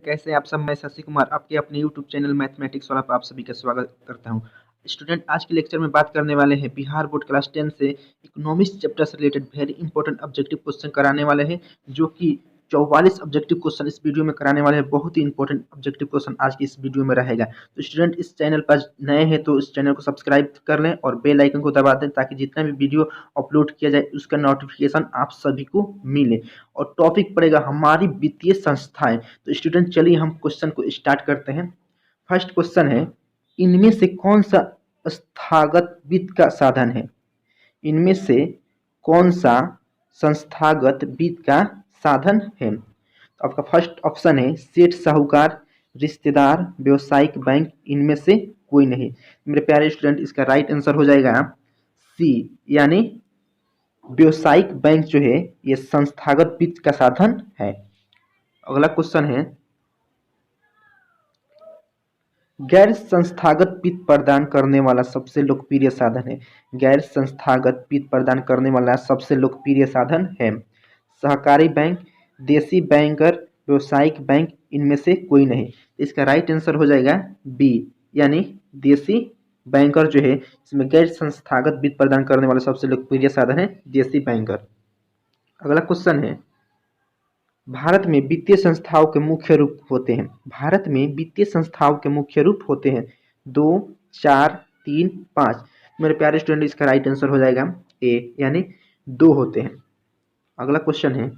कैसे हैं आप सब। मैं शशि कुमार आपके अपने यूट्यूब चैनल मैथमेटिक्स वाला पे आप सभी का स्वागत करता हूं। स्टूडेंट, आज के लेक्चर में बात करने वाले हैं बिहार बोर्ड क्लास 10 से इकोनॉमिक्स चैप्टर से related very important objective question कराने वाले हैं, जो कि 44 ऑब्जेक्टिव क्वेश्चन इस वीडियो में कराने वाले हैं। बहुत ही इंपॉर्टेंट ऑब्जेक्टिव क्वेश्चन आज की इस वीडियो में रहेगा। तो स्टूडेंट, इस चैनल पर नए हैं तो इस चैनल को सब्सक्राइब कर लें और बेल आइकन को दबा दें, ताकि जितना भी वीडियो अपलोड किया जाए उसका नोटिफिकेशन आप सभी को मिले। और टॉपिक पड़ेगा हमारी वित्तीय संस्थाएं। तो स्टूडेंट, चलिए हम क्वेश्चन को स्टार्ट करते हैं। फर्स्ट क्वेश्चन है, इनमें से कौन सा संस्थागत वित्त का साधन है? इनमें से कौन सा संस्थागत वित्त का साधन है? तो आपका फर्स्ट ऑप्शन है सेठ साहूकार, रिश्तेदार, व्यवसायिक बैंक, इनमें से कोई नहीं। मेरे प्यारे स्टूडेंट, इसका राइट आंसर हो जाएगा सी, यानी व्यवसायिक बैंक जो है ये संस्थागत वित्त का साधन है। अगला क्वेश्चन है, गैर संस्थागत वित्त प्रदान करने वाला सबसे लोकप्रिय साधन है। गैर संस्थागत वित्त प्रदान करने वाला सबसे लोकप्रिय साधन है सहकारी बैंक, देसी बैंकर, व्यवसायिक बैंक, इनमें से कोई नहीं। इसका राइट आंसर हो जाएगा बी, यानी देसी बैंकर जो है इसमें गैर संस्थागत वित्त प्रदान करने वाला सबसे लोकप्रिय साधन है देसी बैंकर। अगला क्वेश्चन है, भारत में वित्तीय संस्थाओं के मुख्य रूप होते हैं। भारत में वित्तीय संस्थाओं के मुख्य रूप होते हैं 2, 4, 3, 5। मेरे प्यारे स्टूडेंट, इसका राइट आंसर हो जाएगा ए, यानी 2 होते हैं। अगला क्वेश्चन है,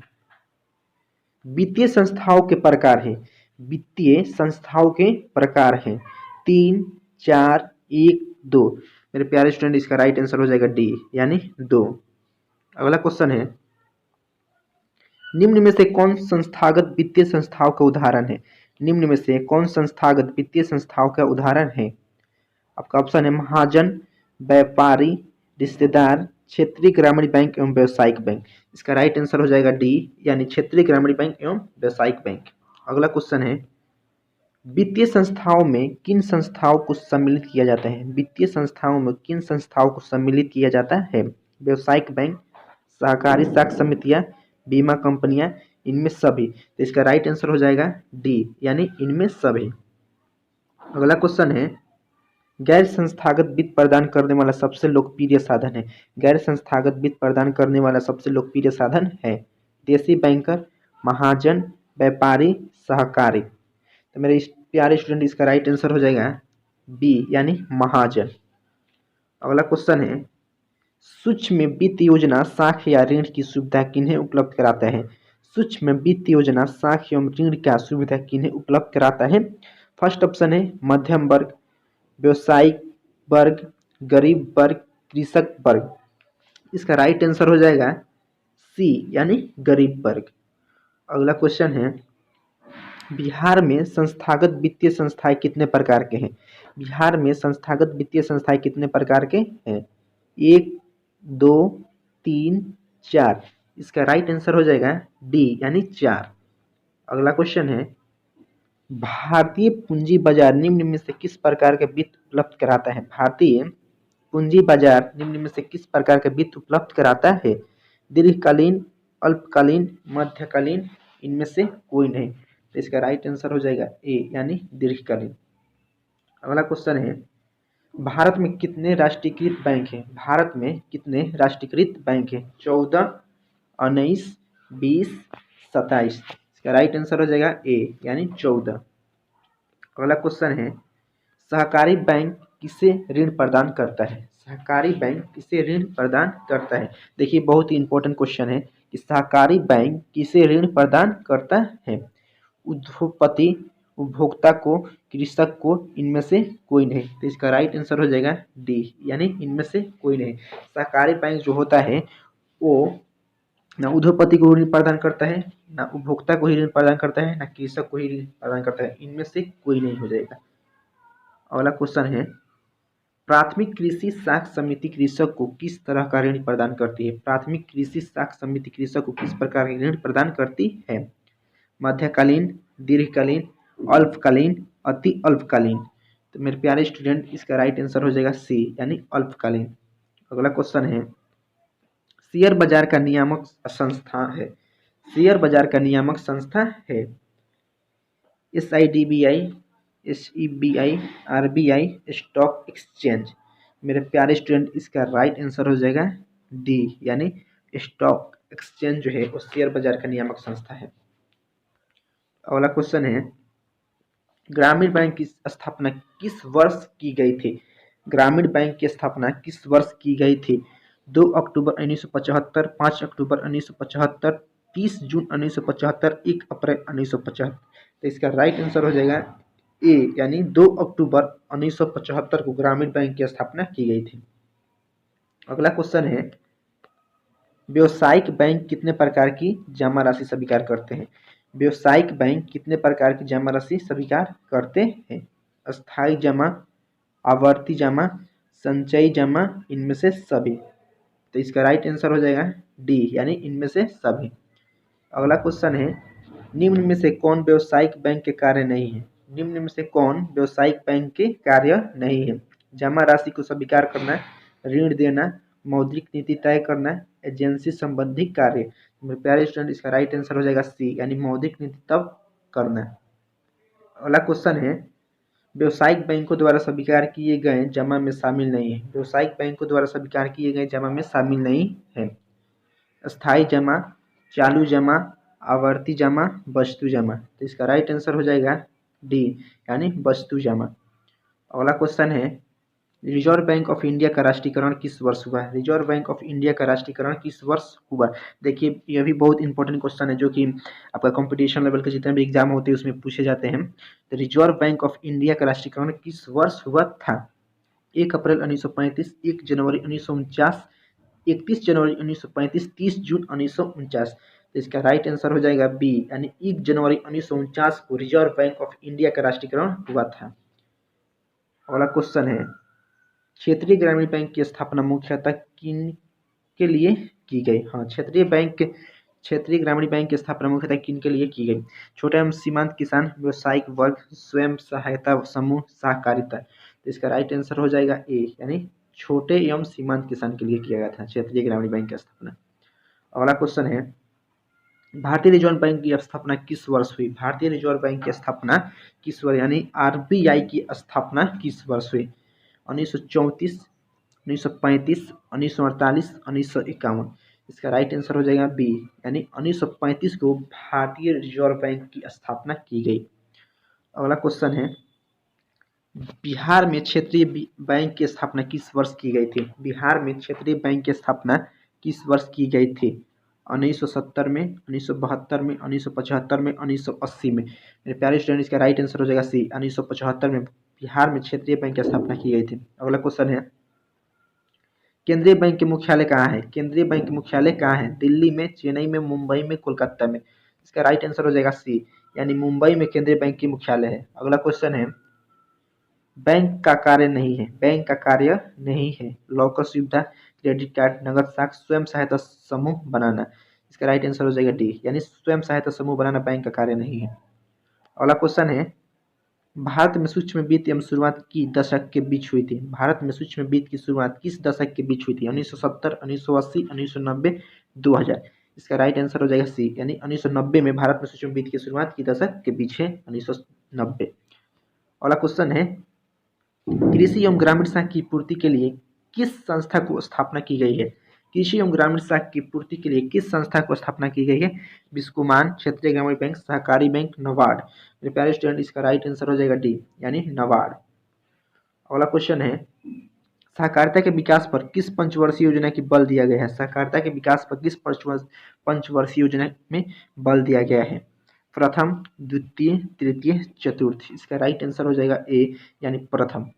वित्तीय संस्थाओं के प्रकार है। वित्तीय संस्थाओं के प्रकार हैं 3, 4, 1, 2। मेरे प्यारे स्टूडेंट, इसका राइट आंसर हो जाएगा डी, यानी 2। अगला क्वेश्चन है, निम्न में से कौन संस्थागत वित्तीय संस्थाओं का उदाहरण है? निम्न में से कौन संस्थागत वित्तीय संस्थाओं का उदाहरण है? आपका ऑप्शन है महाजन, व्यापारी, रिश्तेदार, क्षेत्रीय ग्रामीण बैंक एवं व्यवसायिक बैंक। इसका राइट आंसर हो जाएगा डी, यानी क्षेत्रीय ग्रामीण बैंक एवं व्यवसायिक बैंक। अगला क्वेश्चन है, वित्तीय संस्थाओं में किन संस्थाओं को सम्मिलित किया जाता है? वित्तीय संस्थाओं में किन संस्थाओं को सम्मिलित किया जाता है? व्यवसायिक बैंक, सहकारी साख समितियां, बीमा कंपनियां, इनमें सभी। तो इसका राइट आंसर हो जाएगा डी, यानी इनमें सभी। अगला क्वेश्चन है, गैर संस्थागत वित्त प्रदान करने वाला सबसे लोकप्रिय साधन है। गैर संस्थागत वित्त प्रदान करने वाला सबसे लोकप्रिय साधन है देसी बैंकर, महाजन, व्यापारी, सहकारी। तो मेरे प्यारे स्टूडेंट, इसका राइट आंसर हो जाएगा बी, यानी महाजन। अगला क्वेश्चन है, सूक्ष्म वित्त योजना साख या ऋण की सुविधा किन्हें उपलब्ध कराता है? सूक्ष्म वित्त योजना साख एवं ऋण का सुविधा किन्हें उपलब्ध कराता है? फर्स्ट ऑप्शन है मध्यम वर्ग, व्यवसायिक वर्ग, गरीब वर्ग, कृषक वर्ग। इसका राइट आंसर हो जाएगा सी, यानी गरीब वर्ग। अगला क्वेश्चन है, बिहार में संस्थागत वित्तीय संस्थाएं कितने प्रकार के हैं? बिहार में संस्थागत वित्तीय संस्थाएं कितने प्रकार के हैं? 1, 2, 3, 4। इसका राइट आंसर हो जाएगा डी, यानी 4। अगला क्वेश्चन है, भारतीय पूंजी बाजार निम्न में से किस प्रकार के वित्त उपलब्ध कराता है? भारतीय पूंजी बाजार निम्न में से किस प्रकार के वित्त उपलब्ध कराता है? दीर्घकालीन, अल्पकालीन, मध्यकालीन, इनमें से कोई नहीं। तो इसका राइट आंसर हो जाएगा ए, यानी दीर्घकालीन। अगला क्वेश्चन है, भारत में कितने राष्ट्रीयकृत बैंक हैं? भारत में कितने राष्ट्रीयकृत बैंक हैं? 14, 19, 20, 27। इसका राइट आंसर हो जाएगा ए, यानी 14। अगला क्वेश्चन है, सहकारी बैंक किसे ऋण प्रदान करता है? सहकारी बैंक किसे ऋण प्रदान करता है? देखिए, बहुत ही इंपॉर्टेंट क्वेश्चन है कि सहकारी बैंक किसे ऋण प्रदान करता है? उद्योगपति, उपभोक्ता को, कृषक को, इनमें से कोई नहीं। तो इसका राइट आंसर हो जाएगा डी, यानी इनमें से कोई नहीं। सहकारी बैंक जो होता है वो ना उद्योगपति को ऋण प्रदान करता है, ना उपभोक्ता को ही ऋण प्रदान करता है, ना कृषक को ही ऋण प्रदान करता है। इनमें से कोई नहीं हो जाएगा। अगला क्वेश्चन है, प्राथमिक कृषि साख समिति कृषक को किस तरह का ऋण प्रदान करती है? प्राथमिक कृषि साख समिति कृषक को किस प्रकार का ऋण प्रदान करती है? मध्यकालीन, दीर्घकालीन, अल्पकालीन, अति अल्पकालीन। तो मेरे प्यारे स्टूडेंट, इसका राइट आंसर हो जाएगा सी, यानी अल्पकालीन। अगला क्वेश्चन है, शेयर बाजार का नियामक संस्था है। शेयर बाजार का नियामक संस्था है SIDBI, SEBI, RBI, stock exchange. मेरे प्यारे स्टूडेंट, इसका राइट आंसर हो जाएगा डी, यानी स्टॉक एक्सचेंज जो है वो शेयर बाजार का नियामक संस्था है। अगला क्वेश्चन है, ग्रामीण बैंक की स्थापना किस वर्ष की गई थी? ग्रामीण बैंक की स्थापना किस वर्ष की गई थी? 2 अक्टूबर 1975, 5 अक्टूबर 1975, 30 जून 1975, 1 अप्रैल 1975। तो इसका राइट आंसर हो जाएगा ए, यानी 2 अक्टूबर 1975 को ग्रामीण बैंक की स्थापना की गई थी। अगला क्वेश्चन है, व्यावसायिक बैंक कितने प्रकार की जमा राशि स्वीकार करते हैं? व्यावसायिक बैंक कितने प्रकार की जमा राशि स्वीकार करते हैं? अस्थायी जमा, आवर्ती जमा, संचयी जमा, इनमें से सभी। तो इसका राइट आंसर हो जाएगा डी, यानी इनमें से सभी। अगला क्वेश्चन है, निम्न में से कौन व्यावसायिक बैंक के कार्य नहीं है? निम्न में से कौन व्यावसायिक बैंक के कार्य नहीं है? जमा राशि को स्वीकार करना, ऋण देना, मौद्रिक नीति तय करना, एजेंसी संबंधी कार्य। मेरे प्यारे स्टूडेंट, इसका राइट आंसर हो जाएगा सी, यानी मौद्रिक नीति तब करना। अगला क्वेश्चन है, व्यावसायिक बैंकों द्वारा स्वीकार किए गए जमा में शामिल नहीं है। व्यावसायिक बैंकों द्वारा स्वीकार किए गए जमा में शामिल नहीं है अस्थायी जमा, चालू जमा, आवर्ती जमा, वस्तु जमा। तो इसका राइट आंसर हो जाएगा डी, यानी वस्तु जमा। अगला क्वेश्चन है, रिजर्व बैंक ऑफ इंडिया का राष्ट्रीयकरण किस वर्ष हुआ? रिजर्व बैंक ऑफ इंडिया का राष्ट्रीयकरण किस वर्ष हुआ? देखिए, यह भी बहुत इंपॉर्टेंट क्वेश्चन है, जो कि आपका कंपटीशन लेवल के जितने भी एग्जाम होते हैं उसमें पूछे जाते हैं। तो रिजर्व बैंक ऑफ इंडिया का राष्ट्रीयकरण किस वर्ष हुआ था? 1 अप्रैल 1935, 1 जनवरी 1949, 31 जनवरी 1935, 30 जून 1949। तो इसका राइट आंसर हो जाएगा बी, यानी 1 जनवरी 1949 को रिजर्व बैंक ऑफ इंडिया का राष्ट्रीयकरण हुआ था। अगला क्वेश्चन है, क्षेत्रीय ग्रामीण बैंक की स्थापना मुख्यतः किन के लिए की गई? हाँ, क्षेत्रीय ग्रामीण बैंक की स्थापना मुख्यतः किन के लिए की गई? छोटे एवं सीमांत किसान, व्यावसायिक वर्ग, स्वयं सहायता समूह, सहकारिता। तो इसका राइट आंसर हो जाएगा ए, यानी छोटे एवं सीमांत किसान के लिए किया गया था क्षेत्रीय ग्रामीण बैंक की स्थापना। अगला क्वेश्चन है, भारतीय रिजर्व बैंक की स्थापना किस वर्ष हुई? भारतीय रिजर्व बैंक की स्थापना किस वर्ष, यानी आरबीआई की स्थापना किस वर्ष हुई? 1934, 1935, 1948, 1951। इसका राइट आंसर हो जाएगा बी, यानी 1935 को भारतीय रिजर्व बैंक की स्थापना की गई। अगला क्वेश्चन है, बिहार में क्षेत्रीय बैंक की स्थापना किस वर्ष की गई थी? बिहार में क्षेत्रीय बैंक की स्थापना किस वर्ष की गई थी? 1970 में, 1972 में, 1975 में, 1980 में। मेरे प्यारे स्टूडेंट, इसका राइट आंसर हो जाएगा सी, 1975 में बिहार में क्षेत्रीय बैंक की स्थापना की गई थी। अगला क्वेश्चन है, केंद्रीय बैंक के मुख्यालय कहाँ है? केंद्रीय बैंक के मुख्यालय कहाँ है? दिल्ली में, चेन्नई में, मुंबई में, कोलकाता में। इसका राइट आंसर हो जाएगा सी, यानी मुंबई में केंद्रीय बैंक की मुख्यालय है। अगला क्वेश्चन है, बैंक का कार्य नहीं है, बैंक का कार्य नहीं है लॉकर सुविधा, क्रेडिट कार्ड, नगद साख, स्वयं सहायता समूह बनाना। इसका राइट आंसर हो जाएगा डी, यानी स्वयं सहायता समूह बनाना बैंक का कार्य नहीं है। अगला क्वेश्चन है, भारत में सूक्ष्म वित्त एवं शुरुआत की दशक के बीच हुई थी? भारत में सूक्ष्म वित्त की शुरुआत किस दशक के बीच हुई थी? 1970, 1980, 1990, 2000। इसका राइट आंसर हो जाएगा सी, यानी 1990 में भारत में सूक्ष्म वित्त की शुरुआत की दशक के बीच है 1990। अगला क्वेश्चन है, कृषि एवं ग्रामीण साख की पूर्ति के लिए किस संस्था को स्थापना की गई है? कृषि एवं ग्रामीण साख की पूर्ति के लिए किस संस्था को स्थापना की गई है? बिस्कोमान, क्षेत्रीय ग्रामीण बैंक, सहकारी बैंक, नाबार्ड। मेरे प्यारे स्टूडेंट, इसका राइट आंसर हो जाएगा डी, यानी नाबार्ड। अगला क्वेश्चन है, सहकारिता के विकास पर किस पंचवर्षीय योजना की बल दिया गया है? सहकारिता के विकास पर किस पंचवर्षीय योजना में बल दिया गया है? प्रथम, द्वितीय, तृतीय, चतुर्थ। इसका राइट आंसर हो जाएगा ए, यानी प्रथम।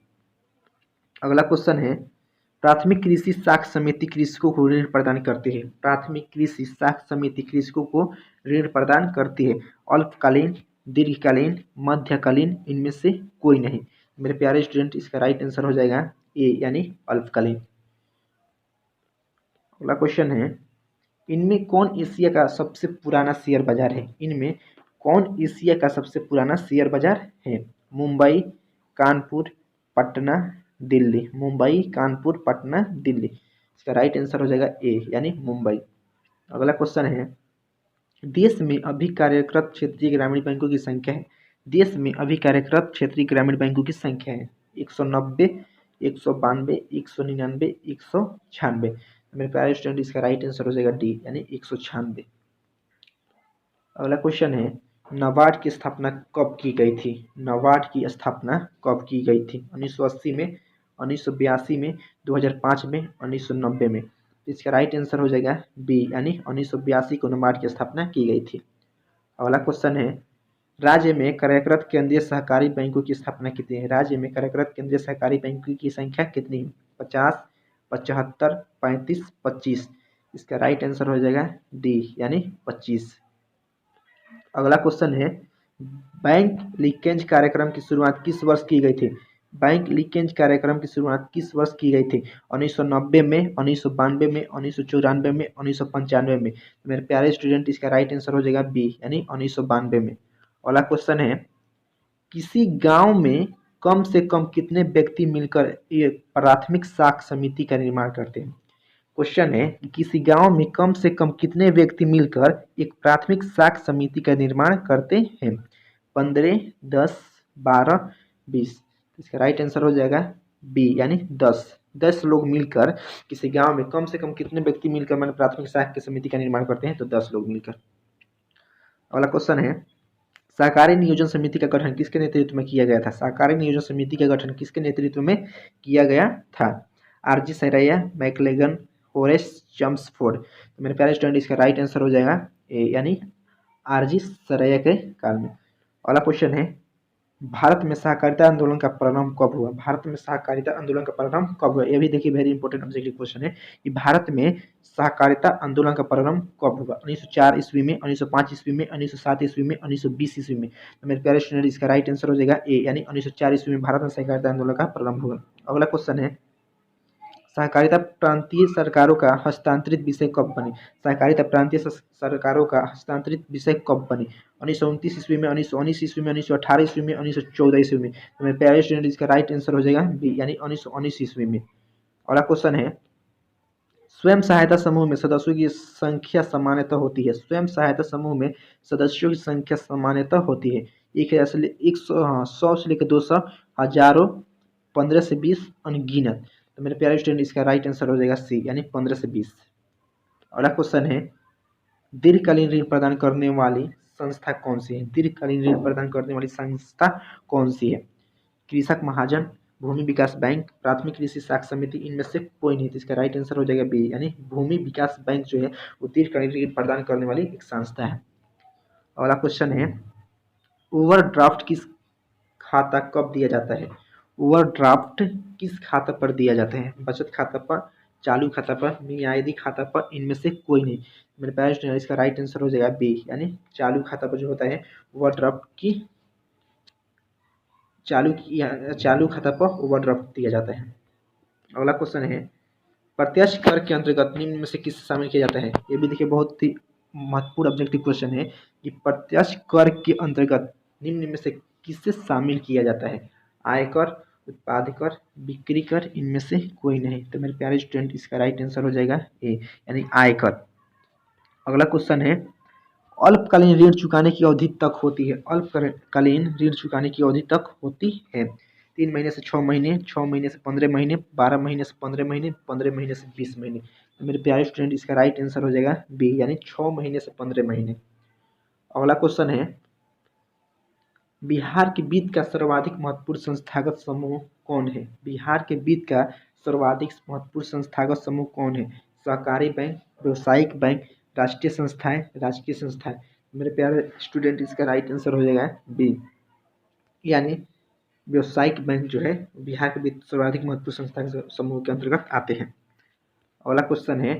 अगला क्वेश्चन है, प्राथमिक कृषि साख समिति कृषकों को ऋण प्रदान करती है? प्राथमिक कृषि साख समिति कृषकों को ऋण प्रदान करती है। अल्पकालीन, दीर्घकालीन, मध्यकालीन, इनमें से कोई नहीं। मेरे प्यारे स्टूडेंट, इसका राइट आंसर हो जाएगा ए, यानी अल्पकालीन। अगला क्वेश्चन है, इनमें कौन एशिया का सबसे पुराना शेयर बाजार है? इनमें कौन एशिया का सबसे पुराना शेयर बाजार है? मुंबई, कानपुर, पटना, दिल्ली। मुंबई, कानपुर, पटना, दिल्ली। इसका राइट आंसर हो जाएगा ए, यानी मुंबई। अगला क्वेश्चन है, देश में अभी कार्यरत क्षेत्रीय ग्रामीण बैंकों की संख्या है? देश में अभी कार्यरत क्षेत्रीय ग्रामीण बैंकों की संख्या है 190, 192, 199, 196। मेरे प्यारे स्टूडेंट, इसका राइट आंसर हो जाएगा डी यानी 196। अगला क्वेश्चन है, नाबार्ड की स्थापना कब की गई थी? नाबार्ड की स्थापना कब की गई थी? 1980 में, 1982 में, 2005 में, 1990 में। इसका राइट आंसर हो जाएगा बी यानी 1982 को नाबार्ड की स्थापना की गई थी। अगला क्वेश्चन है, राज्य में कार्यरत केंद्रीय सहकारी बैंकों की स्थापना कितनी है? राज्य में कार्यरत केंद्रीय सहकारी बैंकों की संख्या कितनी है? 50, 75, 35, 25। इसका राइट आंसर हो जाएगा डी यानी 25। अगला क्वेश्चन है, बैंक लीकेज कार्यक्रम की शुरुआत किस वर्ष की गई थी? बैंक लीकेज कार्यक्रम की शुरुआत किस वर्ष की गई थी? 1990 में, 1992 में, 1994 में, 1995 में। मेरे प्यारे स्टूडेंट, इसका राइट आंसर हो जाएगा बी यानी 1992 में। अगला क्वेश्चन है, किसी गांव में कम से कम कितने व्यक्ति मिलकर एक प्राथमिक साख समिति का निर्माण करते हैं? क्वेश्चन है कि किसी गांव में कम से कम कितने व्यक्ति मिलकर एक प्राथमिक साख समिति का निर्माण करते हैं? 15, 10, 12, 20। इसका राइट आंसर हो जाएगा बी यानी 10। 10 लोग मिलकर किसी गांव में कम से कम कितने व्यक्ति मिलकर मैंने प्राथमिक साख की समिति का निर्माण करते हैं? तो 10 लोग मिलकर। अगला क्वेश्चन है, सहकारी नियोजन समिति का गठन किसके नेतृत्व में किया गया था? सहकारी नियोजन समिति का गठन किसके नेतृत्व में किया गया था? R G Saraiya, McLagan, Horace Chelmsford. तो मेरे प्यारे स्टूडेंट, इसका राइट आंसर हो जाएगा ए यानी आरजी सरैया के काल में। अगला क्वेश्चन है, भारत में सहकारिता आंदोलन का प्रारंभ कब हुआ? भारत में सहकारिता आंदोलन का प्रारंभ कब हुआ? ये भी देखिए वेरी इंपॉर्टेंट ऑब्जेक्टिव क्वेश्चन है कि भारत में सहकारिता आंदोलन का प्रारंभ कब हुआ? 1904 ईस्वी में, 1905 ईस्वी में, 1907 ईस्वी में, 1920 ईस्वी में। तो मेरे प्यारे स्टूडेंट, इसका राइट आंसर हो जाएगा ए यानी 1904 ईस्वी में भारत में सहकारिता आंदोलन का प्रारंभ हुआ। अगला क्वेश्चन है, सहकारिता प्रांतीय सरकारों का हस्तांतरित विषय कब बनी? सहकारिता प्रांतीय सरकारों का हस्तांतरित विषय कब बनी? 1929 ईस्वी में, 1919 ईस्वी में, 1918 ईस्वी में, 1914 ईस्वी में। तो मेरे प्यारे स्टूडेंट, इसका राइट आंसर हो जाएगा बी यानी 1919 ईस्वी में। अगला क्वेश्चन है, स्वयं सहायता समूह में सदस्यों की संख्या सामान्यतः होती है? स्वयं सहायता समूह में सदस्यों की संख्या सामान्यतः होती है 100 से लेकर 200, हजारों, 15 से 20, अनगिनत। तो मेरे प्यारे स्टूडेंट, इसका राइट आंसर हो जाएगा सी यानी 15 से 20। अगला क्वेश्चन है, दीर्घकालीन ऋण प्रदान करने वाली संस्था कौन सी है? दीर्घकालीन ऋण प्रदान करने वाली संस्था कौन सी है? कृषक महाजन, भूमि विकास बैंक, प्राथमिक कृषि साख समिति, इनमें से कोई नहीं। तो इसका राइट आंसर हो जाएगा बी यानी भूमि विकास बैंक जो है वो दीर्घकालीन ऋण प्रदान करने वाली एक संस्था है। अगला क्वेश्चन है, ओवरड्राफ्ट किस खाता कब दिया जाता है? ओवरड्राफ्ट किस खाता पर दिया जाता है? बचत खाता पर, चालू खाता पर, मियादी खाता पर, इनमें से कोई नहीं। मेरे प्यारे स्टूडेंट, इसका राइट आंसर हो जाएगा बी यानी चालू खाता पर जो होता है ओवरड्राफ्ट की चालू खाता पर ओवरड्राफ्ट दिया जाता है। अगला क्वेश्चन है, प्रत्यक्ष कर के अंतर्गत निम्न में से किसे शामिल किया जाता है? ये भी देखिए बहुत ही महत्वपूर्ण ऑब्जेक्टिव क्वेश्चन है कि प्रत्यक्ष कर के अंतर्गत निम्न में से किसे शामिल किया जाता है? आयकर, उत्पाद कर, बिक्री कर, इनमें से कोई नहीं। तो मेरे प्यारे स्टूडेंट, इसका राइट आंसर हो जाएगा ए यानी आयकर। अगला क्वेश्चन है, अल्पकालीन ऋण चुकाने की अवधि तक होती है? अल्पकालीन ऋण चुकाने की अवधि तक होती है 3 महीने से 6 महीने, 6 महीने से 15 महीने, 12 महीने से 15 महीने, 15 महीने से 20 महीने। तो मेरे प्यारे स्टूडेंट, इसका राइट आंसर हो जाएगा बी यानी 6 महीने से 15 महीने। अगला क्वेश्चन है, बिहार के वित्त का सर्वाधिक महत्वपूर्ण संस्थागत समूह कौन है? बिहार के वित्त का सर्वाधिक महत्वपूर्ण संस्थागत समूह कौन है? सहकारी बैंक, व्यवसायिक बैंक, राष्ट्रीय संस्थाएं, राजकीय संस्थाएं। मेरे प्यारे स्टूडेंट, इसका राइट आंसर हो जाएगा बी यानी व्यवसायिक बैंक जो है बिहार के वित्त सर्वाधिक महत्वपूर्ण संस्थागत समूह के अंतर्गत आते हैं। अगला क्वेश्चन है,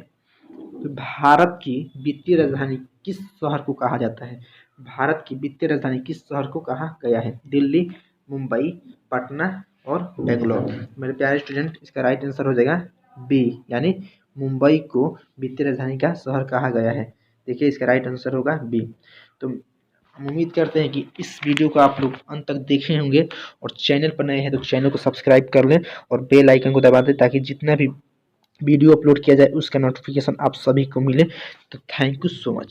भारत की वित्तीय राजधानी किस शहर को कहा जाता है? भारत की वित्तीय राजधानी किस शहर को कहा गया है? दिल्ली, मुंबई, पटना और बेंगलोर। मेरे प्यारे स्टूडेंट, इसका राइट आंसर हो जाएगा बी यानी मुंबई को वित्तीय राजधानी का शहर कहा गया है। देखिए, इसका राइट आंसर होगा बी। तो हम उम्मीद करते हैं कि इस वीडियो को आप लोग अंत तक देखे होंगे और चैनल पर नए हैं तो चैनल को सब्सक्राइब कर लें और बेल आइकन को दबा दें ताकि जितना भी वीडियो अपलोड किया जाए उसका नोटिफिकेशन आप सभी को मिले। तो थैंक यू सो मच।